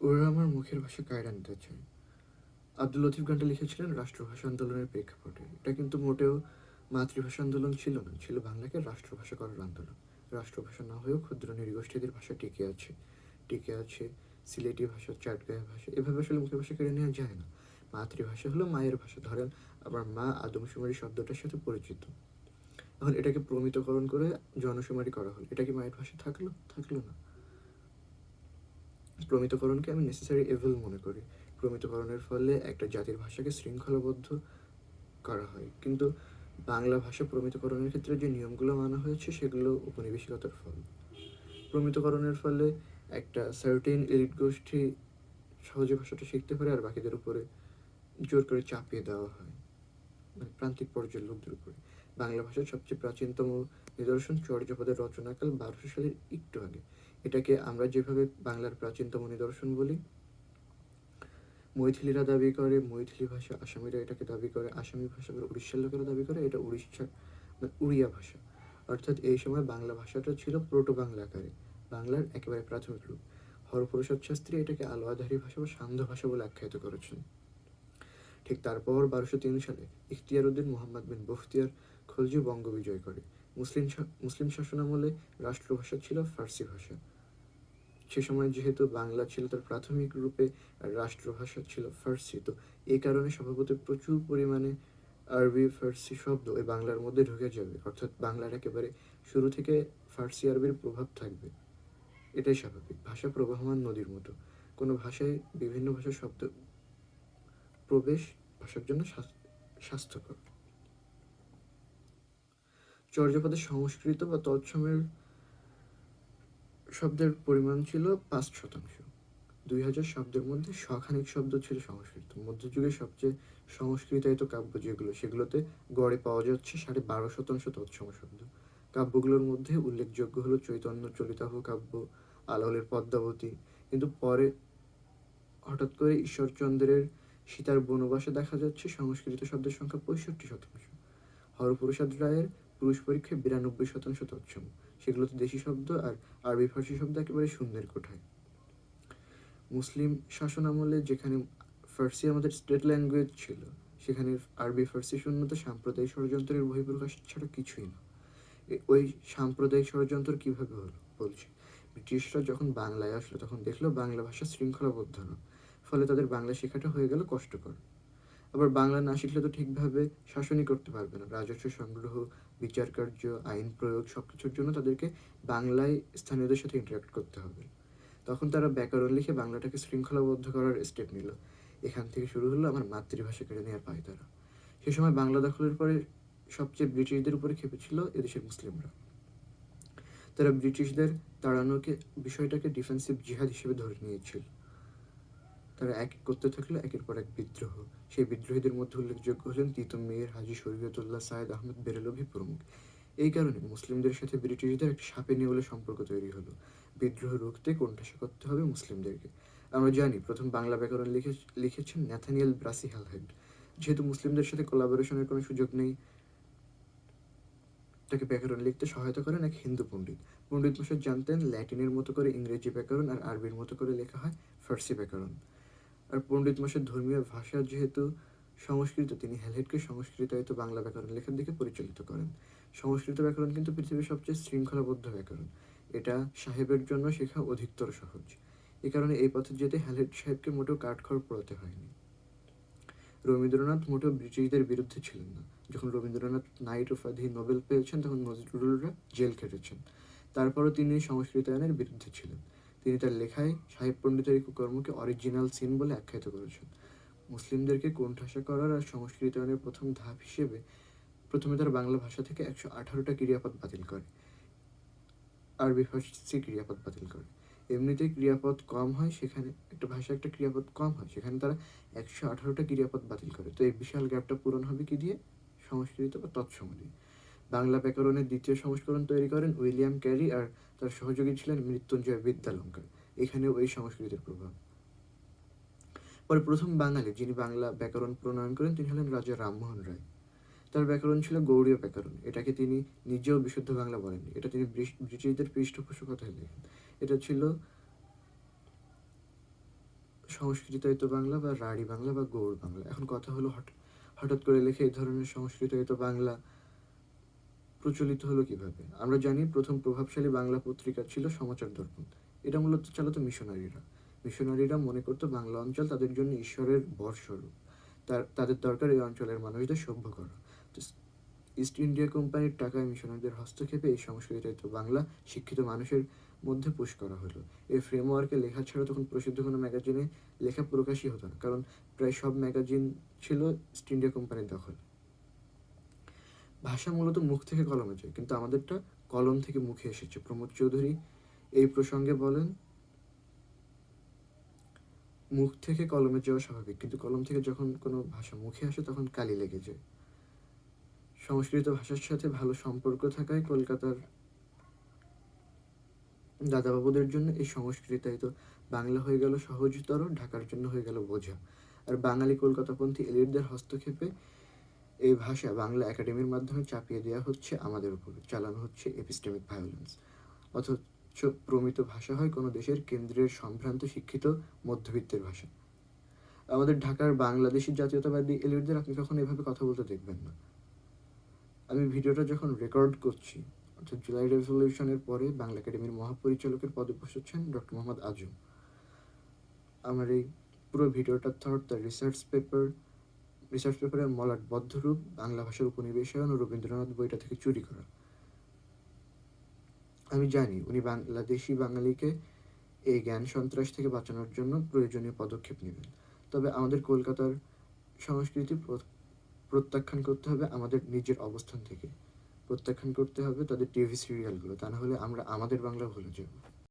ওরা আমার মুখের ভাষা কায়রা নিতে চায়। আব্দুল লতিফ গানটা লিখেছিলেন রাষ্ট্রভাষা আন্দোলনের প্রেক্ষাপটে। এটা কিন্তু মোটেও মাতৃভাষা আন্দোলন ছিল না, ছিল বাংলাকে রাষ্ট্রভাষা করার আন্দোলন। রাষ্ট্রভাষা না হয়েও ক্ষুদ্র নৃগোষ্ঠীদের ভাষা টিকে আছে সিলেটি ভাষা, চাটগাঁয়া ভাষা, এভাবে আসলে মুখের ভাষা কেড়ে নেওয়া যায় না। মাতৃভাষা হলো মায়ের ভাষা। ধরেন আমার মা আদমশুমারি শব্দটার সাথে পরিচিত, এখন এটাকে প্রমিতকরণ করে জনশুমারি করা হলো, এটা কি মায়ের ভাষা থাকলো না। প্রমিতকরণকে আমি নেসেসারি এভেল মনে করি। প্রমিতকরণের ফলে একটা জাতির ভাষাকে শৃঙ্খলাবদ্ধ করা হয়, কিন্তু বাংলা ভাষা প্রমিতকরণের ক্ষেত্রে যে নিয়মগুলো মানা হয়েছে সেগুলো উপনিবেশিকতার ফল। প্রমিতকরণের ফলে একটা সার্টেন এলিট গোষ্ঠী সহজে ভাষাটা শিখতে পারে, আর বাকিদের উপরে জোর করে চাপিয়ে দেওয়া হয়, মানে প্রান্তিক পর্যায়ের লোকদের উপরে। বাংলা ভাষার সবচেয়ে প্রাচীনতম নিদর্শন চর্যাপদের রচনাকাল 1200 সালের একটু আগে। এটাকে আমরা যেভাবে বাংলার প্রাচীনতম নিদর্শন বলি, মৈথিলিরা দাবি করে মৈথিলি ভাষা, আসামিরা এটাকে দাবি করে আসামি ভাষা, উড়িষ্যার লোকেরা দাবি করে এটা উড়িষ্যার উড়িয়া ভাষা। অর্থাৎ এই সময় বাংলা ভাষাটা ছিল প্রোটো বাংলা আকারে, বাংলার একেবারে প্রাথমিক রূপ। হরপ্রসাদ শাস্ত্রী এটাকে আলোয়াধারী ভাষা বা সান্ধ্য ভাষা বলে আখ্যায়িত করেছেন। ঠিক তারপর 1203 সালে ইখতিয়ার উদ্দিন মোহাম্মদ বিন বখতিয়ার খলজি বঙ্গ বিজয় করে। মুসলিম শাসনামলে রাষ্ট্রভাষা ছিল ফার্সি ভাষা। সে সময় যেহেতু বাংলা ছিল তার প্রাথমিক রূপে আর রাষ্ট্রভাষা ছিল ফার্সি, তো এই কারণে স্বভাবতই প্রচুর পরিমাণে আরবি ফার্সি শব্দ ওই বাংলার মধ্যে ঢুকে যাবে, অর্থাৎ বাংলার একেবারে শুরু থেকে ফার্সি আরবির প্রভাব থাকবে। এটাই স্বাভাবিক, ভাষা প্রবাহমান নদীর মতো। কোনো ভাষায় বিভিন্ন ভাষার শব্দ প্রবেশ ভাষার জন্য স্বাস্থ্যকর। চর্যাপদের সংস্কৃত বা তৎসমের শব্দের পরিমাণ ছিল 5%। 2000 শব্দের মধ্যে শখানেক শব্দ ছিল সংস্কৃত। মধ্যযুগের সবচেয়ে সংস্কৃতায়িত কাব্য যেগুলো, সেগুলোতে গড়ে পাওয়া যাচ্ছে 12.5% তৎসম শব্দ। কাব্যগুলোর মধ্যে উল্লেখযোগ্য হলো চৈতন্য চলিতাভ কাব্য, আলাওলের পদ্মাবতী। কিন্তু পরে হঠাৎ করে ঈশ্বরচন্দ্রের সীতার বনবাসে দেখা যাচ্ছে সংস্কৃত শব্দের সংখ্যা 65%। হরপ্রসাদ রায়ের পুরুষ পরীক্ষায় 92% তৎসম, সেগুলোতে দেশি শব্দ আর আরবি ফার্সি শব্দ একেবারে শূন্যের কোঠায়। মুসলিম শাসনামলে যেখানে ফার্সি আমাদের স্টেট ল্যাঙ্গুয়েজ ছিল, সেখানে আরবি ফার্সি শূন্যতা সাম্প্রদায়িক ষড়যন্ত্রের বহিঃপ্রকাশ ছাড়া কিছুই না। ওই সাম্প্রদায়িক ষড়যন্ত্র কিভাবে হলো বলছি। ব্রিটিশরা যখন বাংলায় আসলো তখন দেখলো বাংলা ভাষা শৃঙ্খলাবদ্ধ না, ফলে তাদের বাংলা শেখাটা হয়ে গেল কষ্টকর। আবার বাংলা না শিখলে তো ঠিকভাবে শাসনই করতে পারবে না। রাজস্ব সংগ্রহ, বিচার কার্য, আইন প্রয়োগ সবকিছুর জন্য তাদেরকে বাংলায় স্থানীয়দের সাথে ইন্টারাক্ট করতে হবে। তখন তারা ব্যাকরণ লিখে বাংলাটাকে শৃঙ্খলাবদ্ধ করার স্টেপ নিল। এখান থেকে শুরু হলো আমার মাতৃভাষা কেড়ে নেওয়ার পায়তারা। সে সময় বাংলা দখলের পরে সবচেয়ে ব্রিটিশদের উপরে খেপেছিল এদেশের মুসলিমরা। তারা ব্রিটিশদের তাড়ানোকে বিষয়টাকে ডিফেন্সিভ জিহাদ হিসেবে ধরে নিয়েছিল। তারা এক করতে থাকলো একের পর এক বিদ্রোহ। সেই বিদ্রোহীদের মধ্যে উল্লেখযোগ্য হলেন তিতুম মির, হাজী শরীয়তুল্লাহ, সাইদ আহমদ বেরেলভী প্রমুখ। এই কারণে মুসলিমদের সাথে ব্রিটিশদের একটা সাপে নেউলে সম্পর্ক তৈরি হলো। বিদ্রোহ রুখতে কোণঠাসা করতে হবে মুসলিমদেরকে। আমরা জানি প্রথম বাংলা ব্যাকরণ লিখেছেন ন্যাথানিয়েল ব্রাসি হ্যালহেড। যেহেতু মুসলিমদের সাথে কোলাবোরেশনের কোনো সুযোগ নেই, তাকে ব্যাকরণ লিখতে সহায়তা করেন এক হিন্দু পণ্ডিত। পণ্ডিত মশাই জানতেন ল্যাটিনের মতো করে ইংরেজি ব্যাকরণ আর আরবির মতো করে লেখা হয় ফার্সি ব্যাকরণ। আর পণ্ডিত মশাই ধর্মীয় ভাষা যেহেতু সংস্কৃত, তিনি হ্যালহেডকে সংস্কৃতায়িত বাংলা ব্যাকরণ লেখার দিকে পরিচালিত করেন। সংস্কৃত ব্যাকরণ কিন্তু পৃথিবীর সবচেয়ে শৃঙ্খলাবদ্ধ ব্যাকরণ। এটা সাহেবের জন্য শেখা অধিকতর সহজ। এ কারণে এই পথে যেতে হ্যালহেড সাহেবকে মোটেও কাঠখড় পোড়াতে হয়নি। রবীন্দ্রনাথ মোটেও ব্রিটিশদের বিরুদ্ধে ছিলেন না। যখন রবীন্দ্রনাথ নাইট উপাধি নোবেল পেয়েছেন তখন নজরুলরা জেল খেটেছেন। তারপরও তিনি সংস্কৃতায়নের বিরুদ্ধে ছিলেন। তিনি তার লেখায় সাহেব পণ্ডিতের এই কুকর্মকে অরিজিনাল সিন বলে আখ্যায়িত করেছেন। মুসলিমদেরকে কোণঠাসা করার আর সংস্কৃতায়নের প্রথম ধাপ হিসেবে প্রথমে তারা বাংলা ভাষা থেকে 118টা ক্রিয়াপদ বাতিল করে, আরবি ফার্সি ক্রিয়াপদ বাতিল করে। এমনিতেই ক্রিয়াপদ কম হয়, সেখানে একটা ভাষা একটা ক্রিয়াপদ কম হয়, সেখানে তারা 118টা ক্রিয়াপদ বাতিল করে। তো এই বিশাল গ্যাপটা পূরণ হবে কি দিয়ে? সংস্কৃত বা তৎসম দিয়ে। বাংলা ব্যাকরণের দ্বিতীয় সংস্করণ তৈরি করেন উইলিয়াম ক্যারি, আর তার সহযোগী ছিলেন মৃত্যুঞ্জয় বিদ্যালঙ্কার। এখানেও এই সংস্কৃতের প্রভাব। পরে প্রথম বাঙালি যিনি বাংলা ব্যাকরণ প্রণয়ন করেন তিনি হলেন রাজা রামমোহন রায়। তার ব্যাকরণ ছিল গৌড়ীয় ব্যাকরণ। এটাকে তিনি নিজেও বিশুদ্ধ বাংলা বলেননি, এটা তিনি ব্রিটিশদের পৃষ্ঠপোষকতায় লেখেন। এটা ছিল সংস্কৃতায়িত বাংলা বা রাঢ়ী বাংলা বা গৌড় বাংলা। এখন কথা হলো হঠাৎ করে লেখে এই ধরনের সংস্কৃতায়িত বাংলা প্রচলিত হলো কিভাবে? আমরা জানি প্রথম প্রভাবশালী বাংলা পত্রিকা ছিল সমাচার দর্পণ। এটা মূলত চালাতো মিশনারিরা। মিশনারিরা মনে করতো বাংলা অঞ্চল তাদের জন্য ঈশ্বরের বরস্বরূপ। তাদের দরকার এই অঞ্চলের মানুষদের সভ্য করা। তো ইস্ট ইন্ডিয়া কোম্পানির টাকায় মিশনারিদের হস্তক্ষেপে এই সংস্কৃতায়িত বাংলা শিক্ষিত মানুষের মধ্যে পুশ করা হলো। এই ফ্রেমওয়ার্কে লেখা ছাড়া তখন প্রসিদ্ধ কোনো ম্যাগাজিনে লেখা প্রকাশই হতো না, কারণ প্রায় সব ম্যাগাজিন ছিল ইস্ট ইন্ডিয়া কোম্পানির দখলে। ভাষা মূলত মুখ থেকে কলমে যায়, কিন্তু আমাদেরটা কলম থেকে মুখে এসেছে। প্রমোদ চৌধুরী এই প্রসঙ্গে বলেন, মুখ থেকে কলমে যাওয়া স্বাভাবিক, কিন্তু কলম থেকে যখন কোনো ভাষা মুখে আসে তখন কালি লেগে যায়। সংস্কৃত ভাষার সাথে ভালো সম্পর্ক থাকায় কলকাতার দাদাবাবুদের জন্য এই সংস্কৃতায়িত বাংলা হয়ে গেল সহজতর, ঢাকার জন্য হয়ে গেল বোঝা। আর বাঙালি কলকাতাপন্থী এলিটদের হস্তক্ষেপে এই ভাষা বাংলা একাডেমির মাধ্যমে চাপিয়ে দেওয়া হচ্ছে আমাদের উপর, চালানো হচ্ছে এপিস্টেমিক ভায়োলেন্স। অথচ প্রমিত ভাষা হয় কোনো দেশের কেন্দ্রের সম্ভ্রান্ত শিক্ষিত মধ্যবিত্তের ভাষা। আমাদের ঢাকার বাংলাদেশি জাতীয়তাবাদী এলিটদের আপনি কখনো এভাবে কথা বলতে দেখবেন না। আমি ভিডিওটা যখন রেকর্ড করছি, অর্থাৎ জুলাই রেভলিউশনের পরে বাংলা একাডেমির মহাপরিচালকের পদে বসেছেন ডক্টর মোহাম্মদ আজম। আমার এই পুরো ভিডিওটার থট তার রিসার্চ পেপারের মলাটবদ্ধ রূপ বাংলা ভাষার উপনিবেশায়ন ও রবীন্দ্রনাথ বইটা থেকে চুরি করা। আমি জানি উনি বাংলাদেশি বাঙালিকে এই জ্ঞান সন্ত্রাস থেকে বাঁচানোর জন্য প্রয়োজনীয় পদক্ষেপ নেবেন। তবে আমাদের কলকাতার সংস্কৃতি প্রত্যাখ্যান করতে হবে আমাদের নিজের অবস্থান থেকে, প্রত্যাখ্যান করতে হবে তাদের টিভি সিরিয়ালগুলো, তা না হলে আমরা আমাদের বাংলা ভুলে যাব।